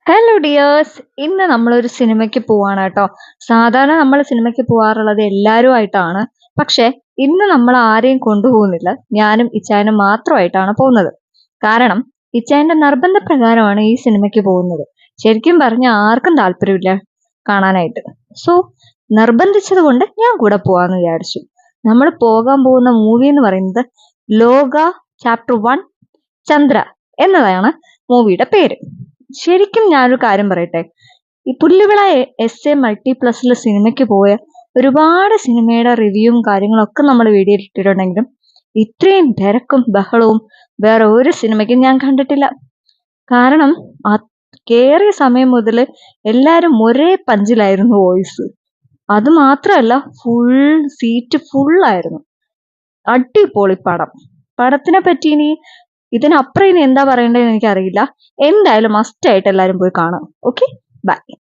Hello dears, ഇന്ന് നമ്മളൊരു സിനിമയ്ക്ക് പോവാണ് കേട്ടോ. സാധാരണ നമ്മൾ സിനിമയ്ക്ക് പോവാറുള്ളത് എല്ലാവരുമായിട്ടാണ്. പക്ഷെ ഇന്ന് നമ്മൾ ആരെയും കൊണ്ടുപോകുന്നില്ല. ഞാനും ഇച്ചായനും മാത്രമായിട്ടാണ് പോകുന്നത്. കാരണം ഇച്ചായന്റെ നിർബന്ധ പ്രകാരമാണ് ഈ സിനിമയ്ക്ക് പോകുന്നത്. ശരിക്കും പറഞ്ഞ ആർക്കും താല്പര്യമില്ല കാണാനായിട്ട്. സോ നിർബന്ധിച്ചത് കൊണ്ട് ഞാൻ കൂടെ പോവാന്ന് വിചാരിച്ചു. നമ്മൾ പോകാൻ പോകുന്ന മൂവി എന്ന് പറയുന്നത് ലോക ചാപ്റ്റർ 1 ചന്ദ്ര എന്നതാണ് മൂവിയുടെ പേര്. ശരിക്കും ഞാനൊരു കാര്യം പറയട്ടെ, ഈ പുല്ലുവിള എസ് എ മൾട്ടിപ്ലസിൽ സിനിമയ്ക്ക് പോയ ഒരുപാട് സിനിമയുടെ റിവ്യൂവും കാര്യങ്ങളൊക്കെ നമ്മൾ വീഡിയോയിൽ ഇട്ടിട്ടുണ്ടെങ്കിലും ഇത്രയും തിരക്കും ബഹളവും വേറെ ഒരു സിനിമയ്ക്കും ഞാൻ കണ്ടിട്ടില്ല. കാരണം കേറിയ സമയം മുതൽ എല്ലാരും ഒരേ പഞ്ചിലായിരുന്നു വോയിസ്. അത് മാത്രമല്ല, ഫുൾ സീറ്റ് ഫുള്ളായിരുന്നു. അടിപൊളി പടം. പടത്തിനെ പറ്റി ഇതിനപ്പുറം ഇനി എന്താ പറയേണ്ടതെന്ന് എനിക്കറിയില്ല. എന്തായാലും മസ്റ്റ് ആയിട്ട് എല്ലാവരും പോയി കാണാം. Okay, by.